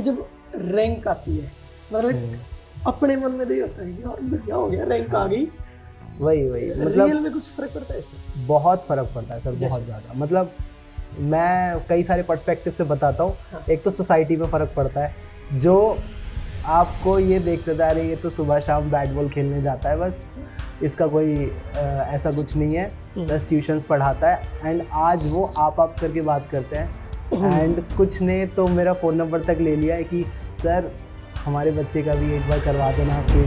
जब रैंक आती है मतलब एक अपने मन में तो ये होता है कि यार बढ़िया हो गया, रैंक आ गई। वही मतलब रियल में कुछ फर्क पड़ता है इसमें? बहुत फर्क पड़ता है सर, जैसे? बहुत ज़्यादा। मतलब मैं कई सारे पर्सपेक्टिव से बताता हूँ। हाँ। एक तो सोसाइटी में फ़र्क पड़ता है, जो आपको ये देखते था अरे ये तो सुबह शाम बैट बॉल खेलने जाता है, बस इसका कोई ऐसा कुछ नहीं है, बस ट्यूशन्स पढ़ाता है। एंड आज वो आप करके बात करते हैं। एंड कुछ ने तो मेरा फ़ोन नंबर तक ले लिया है कि सर हमारे बच्चे का भी एक बार करवा देना फिर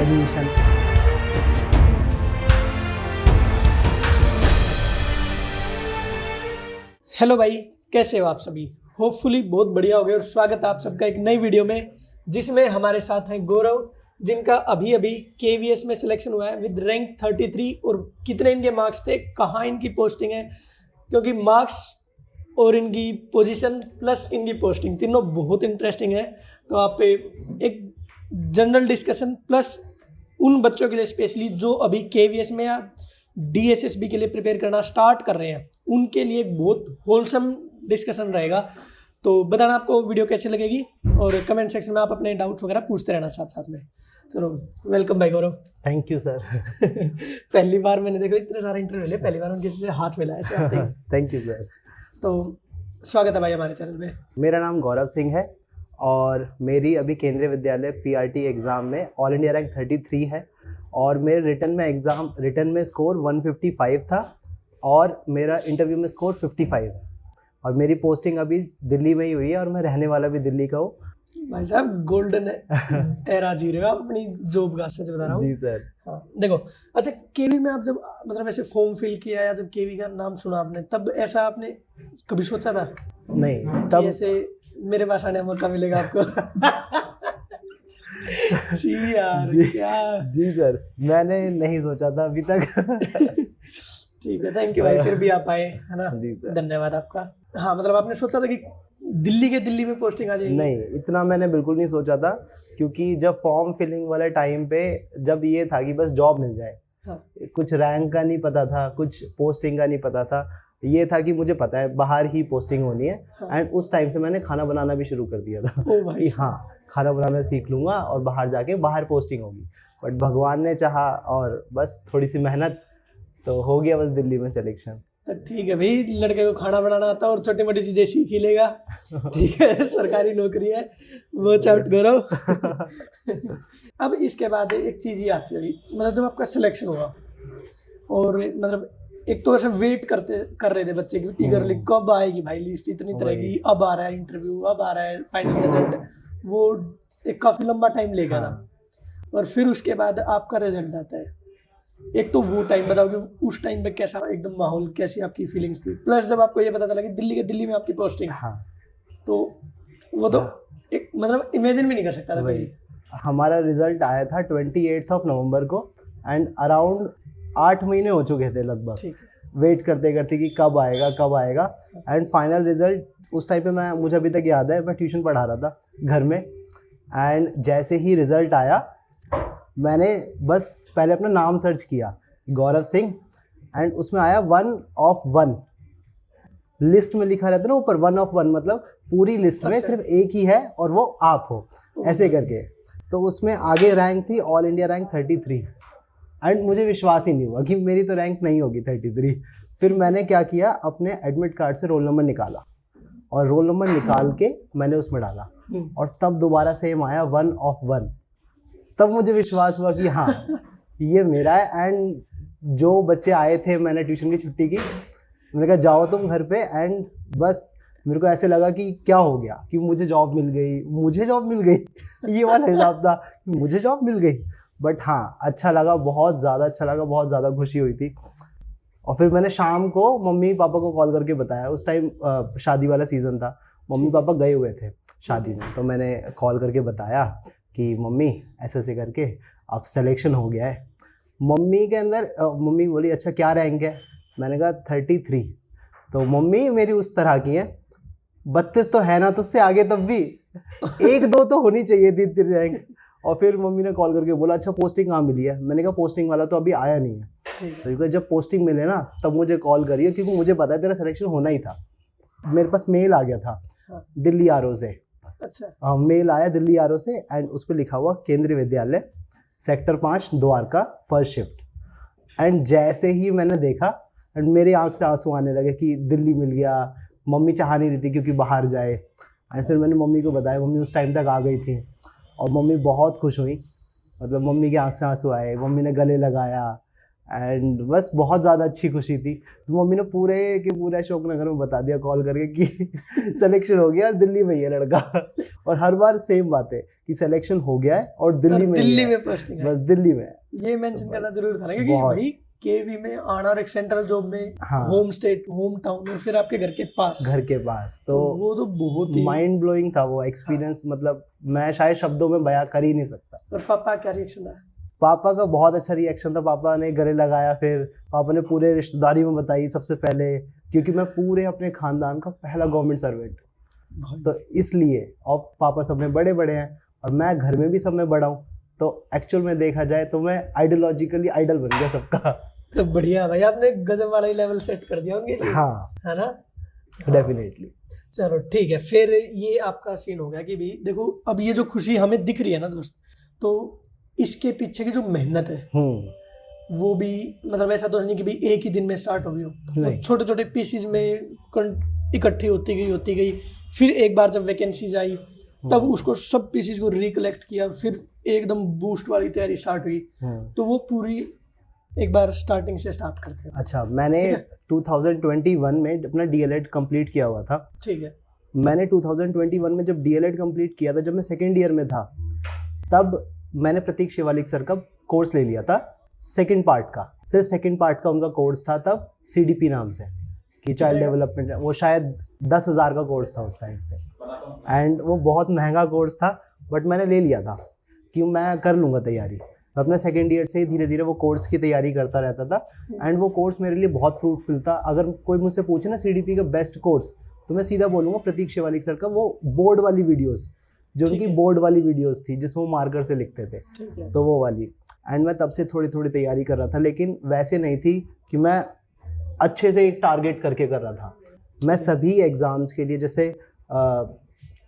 एडमिशन। हेलो भाई, कैसे हो आप सभी? होपफुली बहुत बढ़िया हो गए और स्वागत है आप सबका एक नई वीडियो में, जिसमें हमारे साथ हैं गौरव, जिनका अभी अभी KVS में सिलेक्शन हुआ है विद रैंक 33। और कितने इनके मार्क्स थे, कहाँ इनकी पोस्टिंग है, क्योंकि मार्क्स और इनकी पोजीशन प्लस इनकी पोस्टिंग तीनों बहुत इंटरेस्टिंग है। तो आप एक जनरल डिस्कशन प्लस उन बच्चों के लिए स्पेशली जो अभी KVS में या DSSB के लिए प्रिपेयर करना स्टार्ट कर रहे हैं, उनके लिए एक बहुत होलसम डिस्कशन रहेगा। तो बताना आपको वीडियो कैसी लगेगी और कमेंट सेक्शन में आप अपने डाउट्स वगैरह पूछते रहना साथ साथ में। चलो, वेलकम भाई गौरव। Thank you sir. पहली बार मैंने देखा इतने सारे इंटरव्यू ले, पहली बार किसी से हाथ मिलाया ऐसे आते ही। Thank you sir. तो स्वागत है भाई हमारे चैनल पे। मेरा नाम गौरव सिंह है और मेरी अभी केंद्रीय विद्यालय PRT एग्ज़ाम में ऑल इंडिया रैंक 33 है और मेरे रिटन में स्कोर 155 था और मेरा इंटरव्यू में स्कोर 55 है और मेरी पोस्टिंग अभी दिल्ली में ही हुई है और मैं रहने वाला भी दिल्ली का हूँ। भाई साहब गोल्डन एरा जी रहे हो आप अपनी जॉब का, सच बता रहा हूँ। जी सर। हाँ देखो, अच्छा KV में आप जब मतलब ऐसे फॉर्म फिल किया या जब KV का नाम सुना आपने, तब ऐसा आपने कभी सोचा था? नहीं, तब ऐसे मेरे पास आने का मौका मिलेगा आपको? जी यार जी, क्या जी सर, मैंने नहीं सोचा था अभी तक। ठीक है, थैंक यू भाई, फिर भी आप आए, है ना? जी सर। धन्यवाद आपका। हाँ मतलब आपने सोचा था कि दिल्ली में पोस्टिंग आ जाएगी? नहीं, इतना मैंने बिल्कुल नहीं सोचा था, क्योंकि जब फॉर्म फिलिंग वाले टाइम पे जब ये था कि बस जॉब मिल जाए, हाँ। कुछ रैंक का नहीं पता था, कुछ पोस्टिंग का नहीं पता था, ये था कि मुझे पता है बाहर ही पोस्टिंग होनी है। हाँ। एंड उस टाइम से मैंने खाना बनाना भी शुरू कर दिया था ओ भाई कि हाँ खाना बनाना सीख लूँगा और बाहर जाके बाहर पोस्टिंग होगी। बट भगवान ने चाहा और बस थोड़ी सी मेहनत तो हो गया बस दिल्ली में सिलेक्शन। तो ठीक है भाई, लड़के को खाना बनाना आता और छोटी मोटी चीजें सीख ही लेगा। ठीक है, सरकारी नौकरी है, वॉच आउट करो। अब इसके बाद एक चीज ही आती है, मतलब जब आपका सिलेक्शन हुआ और मतलब एक तो ऐसे वेट कर रहे थे बच्चे की ईगरली, कब आएगी भाई लिस्ट इतनी तरह की, अब आ रहा है इंटरव्यू, अब आ रहा है फाइनल रिजल्ट, वो एक काफी लंबा टाइम ले गया था। और फिर उसके बाद आपका रिजल्ट आता है। एक तो वो टाइम बताओ कि उस टाइम पे कैसा एकदम माहौल, कैसी आपकी फीलिंग्स थी, प्लस जब आपको ये पता चला कि दिल्ली में आपकी पोस्टिंग, हाँ, तो वो तो एक मतलब इमेजिन भी नहीं कर सकता था कोई। हमारा रिजल्ट आया था 28 नवंबर को एंड अराउंड 8 महीने हो चुके थे लगभग, ठीक है, वेट करते करते कि कब आएगा। एंड फाइनल रिजल्ट उस टाइम पे मुझे अभी तक याद है, मैं ट्यूशन पढ़ा रहा था घर में। एंड जैसे ही रिजल्ट आया, मैंने बस पहले अपना नाम सर्च किया, गौरव सिंह, एंड उसमें आया 1 of 1। लिस्ट में लिखा रहता है ना ऊपर 1 of 1, मतलब पूरी लिस्ट में सिर्फ एक ही है और वो आप हो, ऐसे करके। तो उसमें आगे रैंक थी ऑल इंडिया रैंक 33 एंड मुझे विश्वास ही नहीं हुआ कि मेरी तो रैंक नहीं होगी 33। फिर मैंने क्या किया, अपने एडमिट कार्ड से रोल नंबर निकाला और रोल नंबर निकाल के मैंने उसमें डाला और तब दोबारा सेम आया 1 of 1। तब मुझे विश्वास हुआ कि हाँ ये मेरा है। एंड जो बच्चे आए थे, मैंने ट्यूशन की छुट्टी की, मैंने कहा जाओ तुम घर पे। एंड बस मेरे को ऐसे लगा कि क्या हो गया कि मुझे जॉब मिल गई, ये वाला हिसाब था कि मुझे जॉब मिल गई। बट हाँ, अच्छा लगा, बहुत ज़्यादा खुशी हुई थी। और फिर मैंने शाम को मम्मी पापा को कॉल करके बताया। उस टाइम शादी वाला सीज़न था, मम्मी पापा गए हुए थे शादी में, तो मैंने कॉल करके बताया कि मम्मी ऐसे करके अब सिलेक्शन हो गया है। मम्मी बोली अच्छा क्या रैंक है? मैंने कहा 33। तो मम्मी मेरी उस तरह की है, 32 तो है ना, तो उससे आगे तब भी 1-2 तो होनी चाहिए थी तेरी रैंक। और फिर मम्मी ने कॉल करके बोला अच्छा पोस्टिंग कहाँ मिली है? मैंने कहा पोस्टिंग वाला तो अभी आया नहीं है। तो जब पोस्टिंग मिले ना तब मुझे कॉल करिए, क्योंकि मुझे पता है तेरा सिलेक्शन होना ही था। मेरे पास मेल आ गया था दिल्ली RO से अच्छा। मेल आया दिल्ली आरओ से एंड उस पर लिखा हुआ केंद्रीय विद्यालय sector 5 Dwarka first shift. And जैसे ही मैंने देखा एंड मेरी आंख से आंसू आने लगे कि दिल्ली मिल गया। मम्मी चाह नहीं रही थी क्योंकि बाहर जाए। एंड फिर मैंने मम्मी को बताया, मम्मी उस टाइम तक आ गई थी और मम्मी बहुत खुश हुई। मतलब मम्मी की आंख से आंसू आए, मम्मी ने गले लगाया एंड बस बहुत ज़्यादा अच्छी खुशी थी। तो मम्मी ने पूरे के पूरे अशोकनगर में बता दिया कॉल करके कि सिलेक्शन हो गया, दिल्ली में ही है लड़का। और हर बार सेम बात है कि सिलेक्शन हो गया है और दिल्ली में पोस्टिंग बस दिल्ली में। ये मेंशन करना जरूर था ना, क्योंकि भाई केवी में आना और एक सेंट्रल जॉब में, हाँ, होम स्टेट, होम टाउन और फिर आपके घर के पास तो वो तो बहुत ही माइंड ब्लोइंग था वो एक्सपीरियंस। मतलब मैं शायद शब्दों में बयां कर ही नहीं सकता। और पापा क्या रिएक्शन था? पापा का बहुत अच्छा रिएक्शन था। पापा ने गले लगाया, फिर पापा ने पूरे रिश्तेदारी में बताई सबसे पहले, क्योंकि मैं पूरे अपने खानदान का पहला गवर्नमेंट सर्वेंट, तो इसलिए। और पापा सब में बड़े बड़े हैं और मैं घर में भी सब में बड़ा हूँ, तो एक्चुअल में देखा जाए तो मैं आइडियोलॉजिकली आइडल बन गया सबका। तो बढ़िया भाई, आपने गजब वाला ही लेवल सेट कर दिया उनके लिए। हाँ, है ना? डेफिनेटली। चलो ठीक है, फिर ये आपका सीन हो गया कि भाई देखो अब ये जो खुशी हमें दिख रही है ना दोस्त, तो इसके पीछे की जो मेहनत है वो भी, मतलब ऐसा तो नहीं कि भाई एक ही दिन में स्टार्ट हो गई हो, छोटे छोटे पीसीज में इकट्ठी होती गई। फिर एक बार जब वैकेंसीज आई तब उसको सब पीसीज को रिकलेक्ट किया, फिर एकदम बूस्ट वाली तैयारी स्टार्ट हुई। तो वो पूरी एक बार स्टार्टिंग से स्टार्ट करते हैं। अच्छा, मैंने 2021 में अपना डीएलएड कंप्लीट किया हुआ था। ठीक है। मैंने 2021 में जब डीएलएड कंप्लीट किया था, जब मैं सेकेंड ईयर में था, तब मैंने प्रतीक शिवालिक सर का कोर्स ले लिया था सेकंड पार्ट का। सिर्फ सेकंड पार्ट का उनका कोर्स था तब, सीडीपी नाम से, कि चाइल्ड डेवलपमेंट। वो शायद 10,000 का कोर्स था उस टाइम पे एंड वो बहुत महंगा कोर्स था, बट मैंने ले लिया था कि मैं कर लूँगा तैयारी। तो अपने सेकेंड ईयर से ही धीरे धीरे वो कोर्स की तैयारी करता रहता था एंड वो कोर्स मेरे लिए बहुत फ्रूटफुल था। अगर कोई मुझसे पूछे ना सीडीपी का बेस्ट कोर्स, तो मैं सीधा बोलूँगा प्रतीक शिवालिक सर का वो बोर्ड वाली वीडियोज़, जो उनकी बोर्ड वाली वीडियोस थी जिसमें वो मार्कर से लिखते थे, तो वो वाली। एंड मैं तब से थोड़ी थोड़ी तैयारी कर रहा था, लेकिन वैसे नहीं थी कि मैं अच्छे से एक टारगेट करके कर रहा था। मैं सभी एग्ज़ाम्स के लिए, जैसे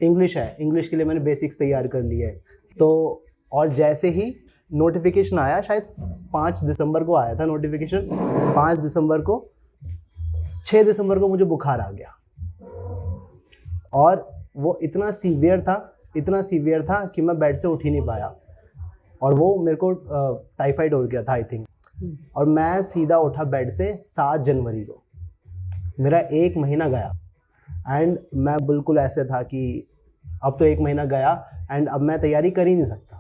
इंग्लिश है, इंग्लिश के लिए मैंने बेसिक्स तैयार कर लिए है। तो और जैसे ही नोटिफिकेशन आया, शायद 5 दिसंबर को आया था नोटिफिकेशन, 5 दिसंबर को, 6 दिसंबर को मुझे बुखार आ गया और वो इतना सीवियर था कि मैं बेड से उठ ही नहीं पाया। और वो मेरे को टाइफाइड हो गया था आई थिंक। और मैं सीधा उठा बेड से 7 जनवरी को, मेरा 1 महीना गया एंड मैं बिल्कुल ऐसे था कि अब तो 1 महीना गया एंड अब मैं तैयारी कर ही नहीं सकता।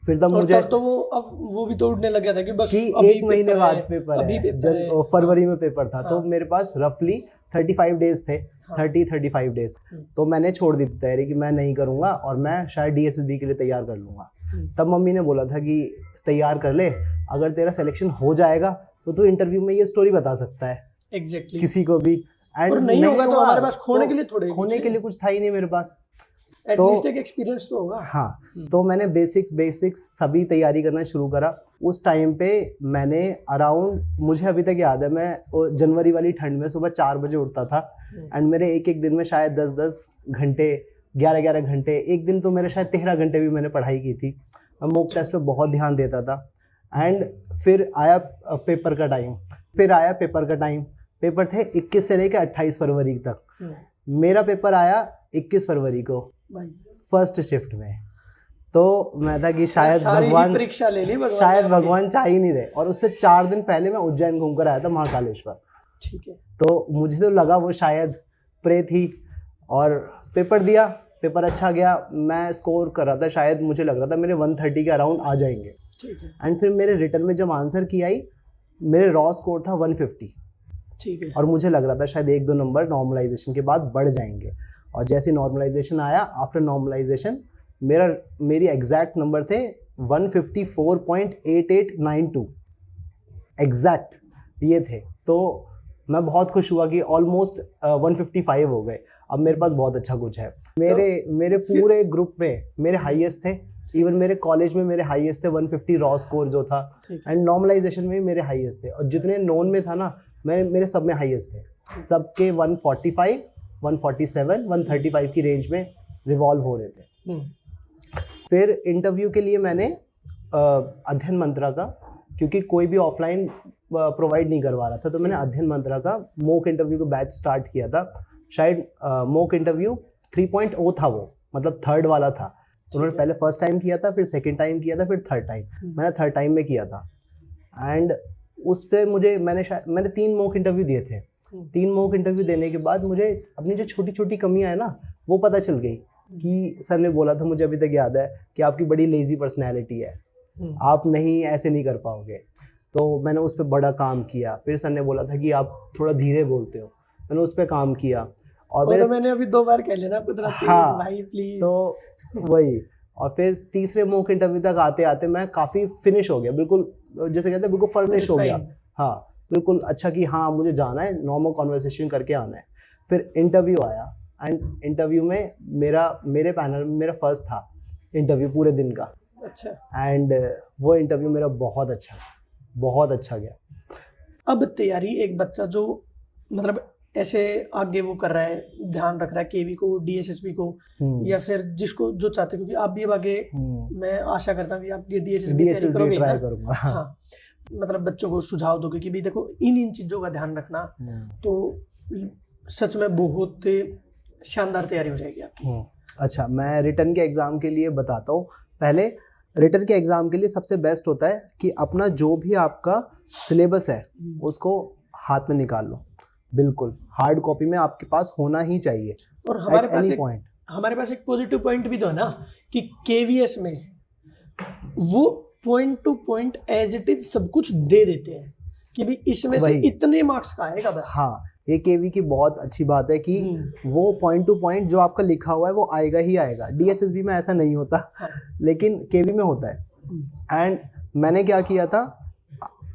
फिर तब मुझे तो वो भी तो उड़ने लग गया था कि बस कि अभी 1 महीने बाद पेपर अभी है, जब फरवरी में पेपर था। तो मेरे पास रफली 35 डेज थे, 30-35 डेज। तो मैंने छोड़ दी तैयारी कि मैं नहीं करूँगा और मैं शायद डीएसएसबी के लिए तैयार कर लूँगा। तब मम्मी ने बोला था कि तैयार कर ले, अगर तेरा सिलेक्शन हो जाएगा तो तू इंटरव्यू में ये स्टोरी बता सकता है एग्जैक्टली किसी को भी। एंड नहीं होगा तो हमारे पास खोने के लिए कुछ था ही नहीं मेरे पास, एटलीस्ट एक एक्सपीरियंस तो होगा। हाँ, तो मैंने बेसिक्स सभी तैयारी करना शुरू करा। उस टाइम पे मैंने अराउंड, मुझे अभी तक याद है, मैं जनवरी वाली ठंड में सुबह 4 बजे उठता था एंड मेरे एक दिन में शायद 10-10 घंटे, 11-11 घंटे, एक दिन तो मेरे शायद 13 घंटे भी मैंने पढ़ाई की थी। मैं मॉक टेस्ट पे बहुत ध्यान देता था। एंड फिर आया पेपर का टाइम। पेपर थे 21 से लेकर 28 फरवरी तक। मेरा पेपर आया 21 फरवरी को फर्स्ट शिफ्ट में। तो मैं था कि शायद भगवान परीक्षा ले ली, शायद भगवान चाह ही नहीं रहे। और उससे 4 दिन पहले मैं उज्जैन घूमकर आया था, महाकालेश्वर। ठीक है। तो मुझे तो लगा वो शायद प्रे थी और पेपर दिया, पेपर अच्छा गया। मैं स्कोर कर रहा था, शायद मुझे लग रहा था मेरे 130 के अराउंड आ जाएंगे। ठीक है। एंड फिर मेरे रिटर्न में जब आंसर की आई, मेरे रॉ स्कोर था 150। ठीक है। और मुझे लग रहा था शायद 1-2 नंबर नॉर्मलाइजेशन के बाद बढ़ जाएंगे। और जैसे नॉर्मलाइजेशन आया, आफ्टर नॉर्मलाइजेशन मेरी एग्जैक्ट नंबर थे 154.8892 एग्जैक्ट ये थे। तो मैं बहुत खुश हुआ कि ऑलमोस्ट 155 हो गए। अब मेरे पास बहुत अच्छा कुछ है। मेरे पूरे ग्रुप में मेरे हाईएस्ट थे, इवन मेरे कॉलेज में मेरे हाईएस्ट थे 150 रॉ स्कोर जो था, एंड नॉर्मलाइजेशन में भी मेरे हाईएस्ट थे। और जितने नॉन में था ना, मेरे सब में हाईएस्ट थे, सबके 145, 147, 135 की रेंज में रिवॉल्व हो रहे थे। फिर इंटरव्यू के लिए मैंने अध्ययन मंत्रा का, क्योंकि कोई भी ऑफलाइन प्रोवाइड नहीं करवा रहा था, तो मैंने अध्ययन मंत्रा का मॉक इंटरव्यू का बैच स्टार्ट किया था। शायद मॉक इंटरव्यू 3.0 था वो, मतलब थर्ड वाला था। उन्होंने पहले फर्स्ट टाइम किया था, फिर सेकंड टाइम किया था, फिर थर्ड टाइम। मैंने थर्ड टाइम में किया था। एंड उस पर मैंने 3 मॉक इंटरव्यू दिए थे। 3 मॉक इंटरव्यू देने के बाद मुझे अपनी जो छोटी छोटी कमियां है ना, वो पता चल गई कि सर ने बोला था, मुझे अभी तक याद है, कि आपकी बड़ी लेजी पर्सनैलिटी है, आप नहीं ऐसे नहीं कर पाओगे। तो मैंने उस पर बड़ा काम किया। फिर सर ने बोला था कि आप थोड़ा धीरे बोलते हो, मैंने उस पर काम किया। और तो मैंने अभी 2 बार कह लेना, हाँ, भाई प्लीज। तो वही। और फिर तीसरे मॉक इंटरव्यू तक आते आते मैं काफ़ी फिनिश हो गया, बिल्कुल जैसे कहते हैं बिल्कुल फर्निश हो गया। हाँ बिल्कुल, अच्छा कि हाँ मुझे जाना है, नॉर्मल कॉन्वर्सेशन करके आना है। फिर इंटरव्यू आया एंड इंटरव्यू में मेरे पैनल में मेरा फर्स्ट था इंटरव्यू पूरे दिन का। अच्छा। एंड वो इंटरव्यू मेरा बहुत अच्छा गया। अब तैयारी एक बच्चा जो मतलब ऐसे आगे वो कर रहा है, ध्यान रख रहा है केवी को, डीएसएसबी को, या फिर जिसको जो चाहते, क्योंकि आप भी अब आगे मैं आशा करता हूँ कि आप ये डीएसएसबी करोगे, ट्राई करूंगा। हाँ, मतलब बच्चों को सुझाव दोगे कि भी देखो इन चीज़ों का ध्यान रखना, तो सच में बहुत शानदार तैयारी हो जाएगी आपकी। अच्छा, मैं रिटर्न के एग्ज़ाम के लिए बताता हूँ। पहले रिटर्न के एग्ज़ाम के लिए सबसे बेस्ट होता है कि अपना जो भी आपका सिलेबस है उसको हाथ में निकाल लो। बिल्कुल हार्ड कॉपी में आपके पास होना ही चाहिए। और हमारे पास एक पॉजिटिव पॉइंट भी तो है ना, कि केवीएस में वो point to point as it is सब कुछ दे देते हैं कि भी इसमें से इतने मार्क्स का आएगा बस। हाँ, ये केवी की बहुत अच्छी बात है कि वो पॉइंट टू पॉइंट जो आपका लिखा हुआ है वो आएगा ही आएगा। डीएसएसबी में ऐसा नहीं होता, लेकिन केवी में होता है। एंड मैंने क्या किया था,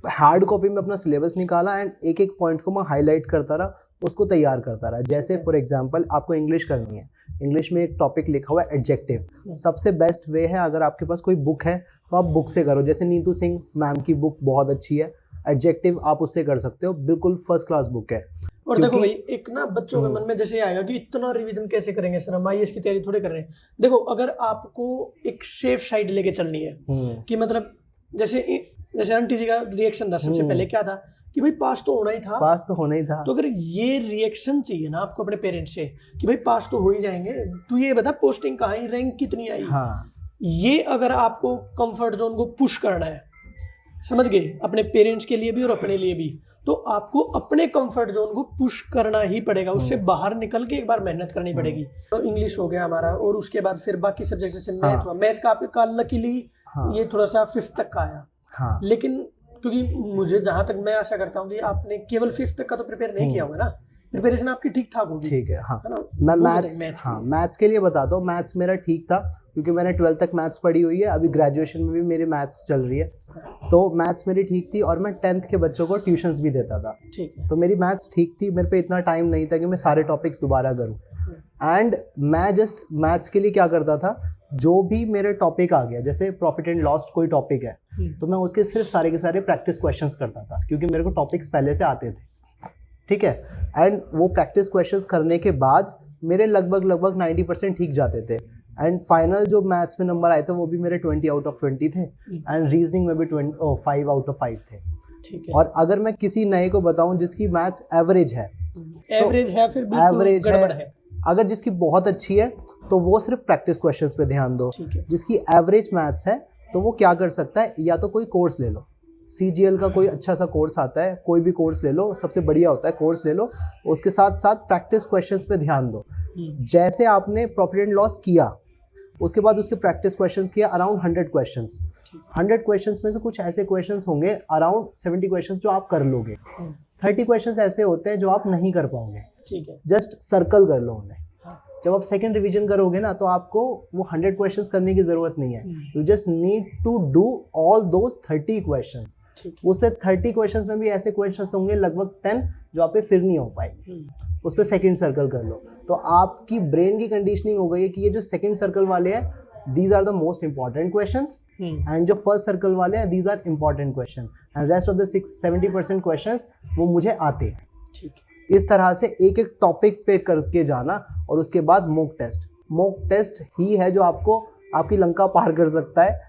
हार्ड कॉपी में अपना सिलेबस निकाला एंड एक एक पॉइंट को मैं हाईलाइट करता रहा, उसको तैयार करता रहा। जैसे फॉर एग्जांपल आपको इंग्लिश करनी है, इंग्लिश में एक टॉपिक लिखा हुआ है एडजेक्टिव। सबसे बेस्ट वे है, अगर आपके पास कोई बुक है तो आप बुक से करो। जैसे नीतू सिंह मैम की बुक बहुत अच्छी है, एडजेक्टिव आप उससे कर सकते हो, बिल्कुल फर्स्ट क्लास बुक है। और देखो भाई, एक ना बच्चों के मन में जैसे आएगा कि इतना रिवीजन कैसे करेंगे सर, हम आईएएस की तैयारी थोड़े कर रहे हैं। देखो, अगर आपको एक सेफ साइड लेके चलनी है कि मतलब जैसे आंटी जी का रिएक्शन था सबसे पहले क्या था कि भाई पास तो होना ही था। तो अगर ये रिएक्शन चाहिए ना आपको अपने पेरेंट्स से कि भाई पास तो हो ही जाएंगे, तू ये बता पोस्टिंग कहाँ आई, रैंक कितनी आई। हाँ। ये अगर आपको कंफर्ट जोन को पुश करना है, समझ गए, अपने पेरेंट्स के लिए भी और अपने लिए भी, तो आपको अपने कंफर्ट जोन को पुश करना ही पड़ेगा। उससे बाहर निकल के एक बार मेहनत करनी पड़ेगी। तो इंग्लिश हो गया हमारा, और उसके बाद फिर बाकी सब्जेक्ट जैसे मैथ हुआ। मैथ का आपका लकीली ये थोड़ा सा 5th तक का आया। हाँ। लेकिन क्योंकि मुझे जहां तक मैं आशा करता हूँ कि आपने केवल 5th तक का तो प्रिपेयर नहीं किया होगा ना, प्रिपरेशन आपकी ठीक ठाक होगी। ठीक है, हाँ, है ना। मैं मैथ्स के लिए बताता हूँ। मैथ्स मेरा ठीक था क्योंकि मैंने 12th तक मैथ्स पढ़ी हुई है, अभी ग्रेजुएशन में भी मेरी मैथ्स चल रही है, तो मैथ्स मेरी ठीक थी। और मैं 10th के बच्चों को ट्यूशंस भी देता था। ठीक है, तो मेरी मैथ्स ठीक थी। मेरे पे इतना टाइम नहीं था कि मैं सारे टॉपिक्स दोबारा करूँ। एंड मैं जस्ट मैथ्स के लिए क्या करता था, जो भी मेरे टॉपिक आ गया, जैसे प्रॉफिट एंड लॉस कोई टॉपिक है, तो मैं उसके सिर्फ सारे के सारे प्रैक्टिस क्वेश्चंस करता था, क्योंकि मेरे को टॉपिक्स पहले से आते थे। ठीक है, एंड वो प्रैक्टिस क्वेश्चंस करने के बाद मेरे लगभग 90% ठीक जाते थे। एंड फाइनल जो मैथ्स में नंबर आए थे वो भी मेरे 20 आउट ऑफ 20 थे, एंड रीजनिंग में भी 5 आउट ऑफ 5 थे। ठीक है। और अगर मैं किसी नए को बताऊं जिसकी मैथ्स एवरेज है, फिर एवरेज है, अगर जिसकी बहुत अच्छी है तो वो सिर्फ प्रैक्टिस क्वेश्चंस पे ध्यान दो। जिसकी एवरेज मैथ्स है तो वो क्या कर सकता है, या तो कोई कोर्स ले लो, CGL का कोई अच्छा सा कोर्स आता है, कोई भी कोर्स ले लो, सबसे बढ़िया होता है, कोर्स ले लो। उसके साथ साथ प्रैक्टिस क्वेश्चंस पे ध्यान दो। जैसे आपने प्रॉफिट एंड लॉस किया, उसके बाद उसके प्रैक्टिस क्वेश्चंस किया अराउंड 100 क्वेश्चंस। 100 क्वेश्चंस में से कुछ ऐसे क्वेश्चंस होंगे अराउंड 70 क्वेश्चंस जो आप कर लोगे। 30 क्वेश्चंस ऐसे होते हैं जो आप नहीं कर पाओगे। ठीक है, जस्ट सर्कल कर लो उन्हें। जब आप सेकंड रिवीजन करोगे ना, तो आपको वो 100 क्वेश्चंस करने की जरूरत नहीं है। You just need to do all those 30 questions. उससे 30 क्वेश्चंस में भी ऐसे क्वेश्चंस होंगे लगभग 10 जो आप पे फिर नहीं हो पाएंगे, उस पर सेकंड सर्कल कर लो। तो आपकी ब्रेन की कंडीशनिंग हो गई है कि ये जो सेकंड सर्कल वाले हैं, these are the most important questions, and जो फर्स्ट सर्कल वाले हैं, these are important question, and rest of the 70% questions वो मुझे आते हैं। ठीक है, इस तरह से एक एक टॉपिक पे करके जाना, और उसके बाद मॉक टेस्ट। मॉक टेस्ट ही है जो आपको आपकी लंका पार कर सकता है।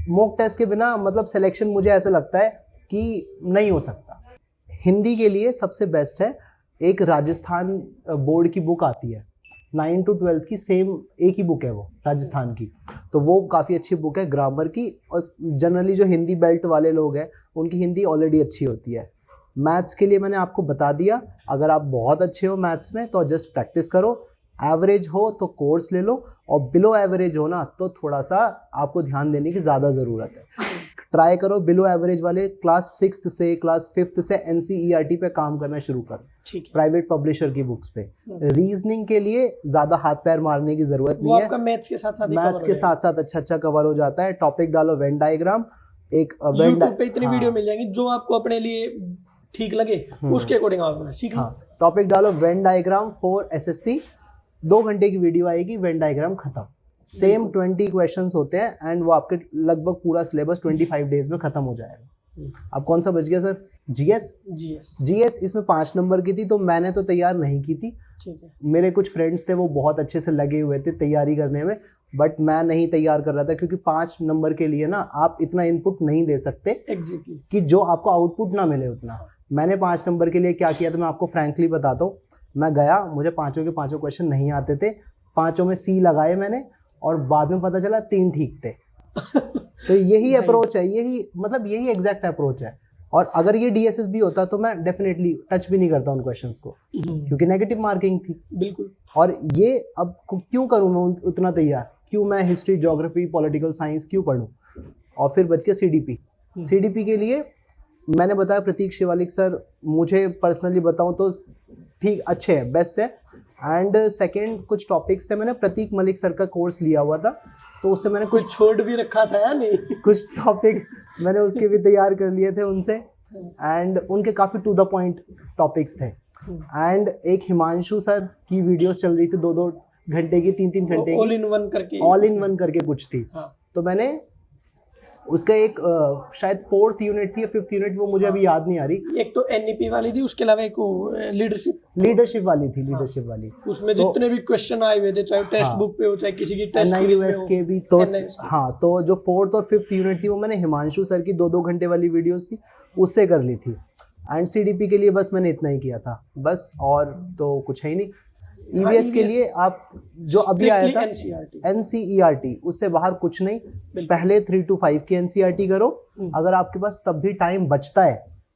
मॉक टेस्ट के बिना मतलब सिलेक्शन मुझे ऐसा लगता है कि नहीं हो सकता। हिंदी के लिए सबसे बेस्ट है, एक राजस्थान बोर्ड की बुक आती है 9 to 12 की, सेम एक ही बुक है वो राजस्थान की, तो वो काफ़ी अच्छी बुक है ग्रामर की। और जनरली जो हिंदी बेल्ट वाले लोग हैं उनकी हिंदी ऑलरेडी अच्छी होती है। मैथ्स के लिए मैंने आपको बता दिया, अगर आप बहुत अच्छे हो मैथ्स में तो जस्ट प्रैक्टिस करो, एवरेज हो तो कोर्स ले लो, और बिलो एवरेज हो ना तो थोड़ा सा आपको ध्यान देने की ज़्यादा ज़रूरत है। ट्राई करो बिलो एवरेज वाले क्लास 6th से क्लास 5th से NCERT पे काम करना शुरू करो, प्राइवेट पब्लिशर की बुक्स पे। रीजनिंग के लिए ज़्यादा हाथ पैर मारने की ज़रूरत नहीं है, आपका मैथ्स के साथ साथ अच्छा कवर हो जाता है। टॉपिक डालो, वेन डायग्राम, एक YouTube पे इतनी वीडियो मिल जाएंगी जो आपको अपने लिए ठीक लगे उसके अकॉर्डिंग आप सीख लो। टॉपिक डालो वेन डायग्राम फॉर SSC, 2 घंटे की वीडियो आएगी, वेन डायग्राम खत्म। सेम 20 क्वेश्चंस होते हैं एंड वो आपके लगभग पूरा सिलेबस 25 डेज में खत्म हो जाएगा। अब कौन सा बच गया सर? जीएस इसमें 5 नंबर की थी, तो मैंने तो तैयार नहीं की थी। ठीक है। मेरे कुछ फ्रेंड्स थे वो बहुत अच्छे से लगे हुए थे तैयारी करने में, बट मैं नहीं तैयार कर रहा था क्योंकि 5 नंबर के लिए ना आप इतना इनपुट नहीं दे सकते कि जो आपको आउटपुट ना मिले उतना। मैंने 5 नंबर के लिए क्या किया तो मैं आपको फ्रैंकली बताता हूँ। मैं गया, मुझे 5 के 5 क्वेश्चन नहीं आते थे, 5 में C लगाए मैंने, और बाद में पता चला 3 ठीक थे। तो यही अप्रोच है, यही एग्जैक्ट अप्रोच है। और अगर ये DSS भी होता तो मैं डेफिनेटली टच भी नहीं करता उन क्वेश्चंस को, क्योंकि नेगेटिव मार्किंग थी। बिल्कुल। और ये अब क्यों करूं मैं उतना तैयार, क्यों मैं हिस्ट्री, ज्योग्राफी, पॉलिटिकल साइंस क्यों पढूं? और फिर बच के CDP के लिए मैंने बताया प्रतीक शिवालिक सर, मुझे पर्सनली बताऊं तो ठीक अच्छे हैं, बेस्ट है। एंड सेकंड कुछ टॉपिक्स थे, मैंने प्रतीक मलिक सर का कोर्स लिया हुआ था, तो उससे मैंने कुछ छोड़ भी रखा था या नहीं? कुछ टॉपिक मैंने उसके भी तैयार कर लिए थे उनसे, एंड उनके काफ़ी टू द पॉइंट टॉपिक्स थे। एंड एक हिमांशु सर की वीडियोस चल रही थी 2-2 घंटे की, 3-3 घंटे की, ऑल इन वन करके कुछ थी। तो मैंने उसका एक शायद 4th यूनिट थी या 5th यूनिट, वो मुझे अभी याद नहीं आ रही। एक तो NEP वाली थी, उसके अलावा एक लीडरशिप वाली। उसमें जितने भी क्वेश्चन आए हुए थे, चाहे टेक्स्ट बुक पे हो चाहे किसी की टेस्ट NIUS के भी, तो हाँ, तो जो 4th और 5th यूनिट थी वो मैंने हिमांशु सर की 2-2 घंटे वाली वीडियोस थी उससे कर ली थी। एंड CDP के लिए बस मैंने इतना ही किया था बस, और तो कुछ है ही नहीं। EVS के लिए आप जो अभी आया था NCERT, उससे बाहर कुछ नहीं। पहले 3 to 5 की NCERT करो, अगर आपके पास तब भी टाइम बचता है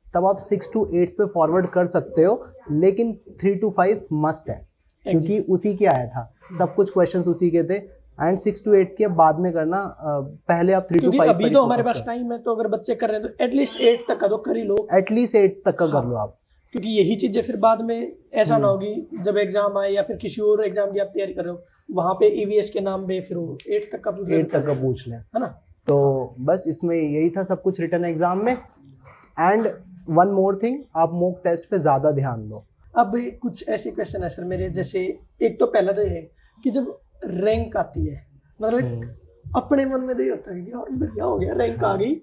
तब आप 6 to 8 पे फॉरवर्ड कर सकते हो, लेकिन 3 to 5 मस्ट है, क्योंकि उसी के आया था, सब कुछ क्वेश्चंस उसी के थे। एंड 6 to 8 के बाद में करना, पहले आप 3 to 5 अभी तो हमारे पास टाइम है, तो अगर बच्चे कर रहे हैं तो एटलीस्ट 8 तक का तो कर ही लो, एटलीस्ट 8 तक का कर लो आप, क्योंकि यही चीजें फिर बाद में ऐसा ना होगी जब एग्जाम आए या फिर किसी और एग्जाम की आप तैयारी कर रहे हो वहां पे EVS के नाम पे फिर 8 तक का पूछ लें, है ना। तो बस इसमें यही था सब कुछ रिटन एग्जाम में। एंड वन मोर थिंग, आप मॉक टेस्ट पे ज्यादा ध्यान दो। अब कुछ ऐसे क्वेश्चन है सर मेरे, जैसे एक तो पहला तो है कि जब रैंक आती है, मतलब अपने मन में तो ये होता है कि यार बढ़िया हो गया, रैंक आ गई,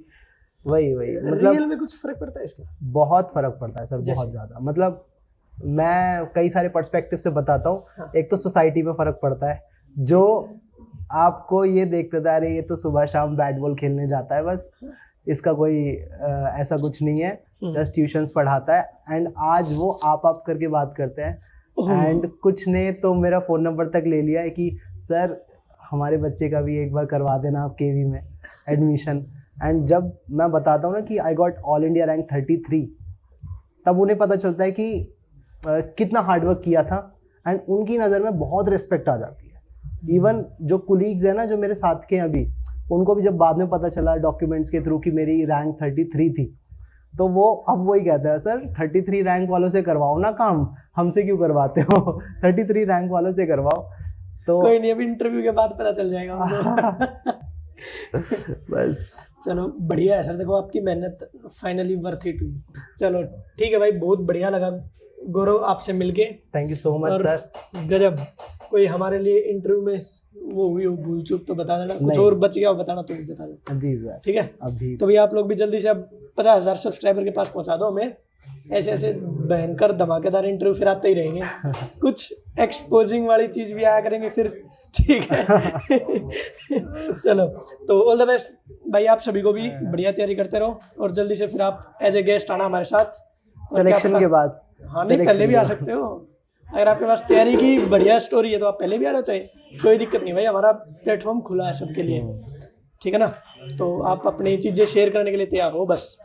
वही मतलब रियल में कुछ फर्क पड़ता है इसका? बहुत फर्क पड़ता है सर, बहुत ज्यादा। मतलब मैं कई सारे पर्सपेक्टिव से बताता हूँ। हाँ। एक तो सोसाइटी में फर्क पड़ता है, जो आपको ये देखते था अरे ये तो सुबह शाम बैट बॉल खेलने जाता है, बस इसका कोई ऐसा कुछ नहीं है, जस्ट ट्यूशंस पढ़ाता है। एंड आज वो आप करके बात करते हैं। एंड कुछ ने तो मेरा फ़ोन नंबर तक ले लिया है कि सर हमारे बच्चे का भी एक बार करवा देना आप KV में एडमिशन। एंड जब मैं बताता हूँ ना कि I got all India rank 33, तब उन्हें पता चलता है कि कितना हार्डवर्क किया था, एंड उनकी नज़र में बहुत रिस्पेक्ट आ जाती है। इवन जो कुलीग्स हैं ना जो मेरे साथ के अभी, उनको भी जब बाद में पता चला डॉक्यूमेंट्स के थ्रू कि मेरी रैंक 33 थी, तो वो अब वही कहता है सर 33 रैंक वालों से करवाओ ना काम, हमसे क्यों करवाते हो, 33 रैंक वालों से करवाओ। तो कोई नहीं, अभी इंटरव्यू के बाद पता चल जाएगा। बस चलो बढ़िया है सर, देखो आपकी मेहनत फाइनली वर्थ इट हुई। चलो ठीक है भाई, बहुत बढ़िया लगा गौरव आपसे मिलके। Thank you so much sir. गजब। कोई हमारे लिए इंटरव्यू में वो हुई हो भूल चूक तो बता देना, कुछ और बच गया हो बताना तो भी बता देना। जी सर। ठीक है, अभी तो भी आप लोग भी जल्दी से अब 50,000 सब्सक्राइबर के पास पहुंचा दो हमें। ऐसे ऐसे भयंकर धमाकेदार इंटरव्यू फिर आते ही रहेंगे, कुछ एक्सपोजिंग वाली चीज़ भी आया करेंगे फिर, ठीक है। चलो, तो ऑल द बेस्ट भाई, आप सभी को भी बढ़िया तैयारी करते रहो और जल्दी से फिर आप एज ए गेस्ट आना हमारे साथ सिलेक्शन के बाद। हाँ नहीं, पहले भी आ सकते हो, अगर आपके पास तैयारी की बढ़िया स्टोरी है तो आप पहले भी आ जाओ, चाहे कोई दिक्कत नहीं भाई, हमारा प्लेटफॉर्म खुला है सबके लिए, ठीक है ना। तो आप अपनी चीज़ें शेयर करने के लिए तैयार हो बस।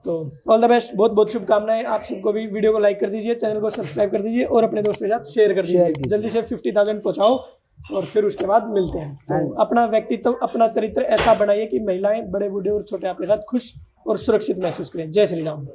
तो ऑल द बेस्ट, बहुत बहुत शुभकामनाएं आप सबको भी। वीडियो को लाइक कर दीजिए, चैनल को सब्सक्राइब कर दीजिए और अपने दोस्तों के साथ शेयर कर दीजिए। जल्दी से 50,000 पहुंचाओ और फिर उसके बाद मिलते हैं। तो अपना व्यक्तित्व, अपना चरित्र ऐसा बनाइए कि महिलाएं, बड़े बूढ़े और छोटे आपके साथ खुश और सुरक्षित महसूस करें। जय श्री राम।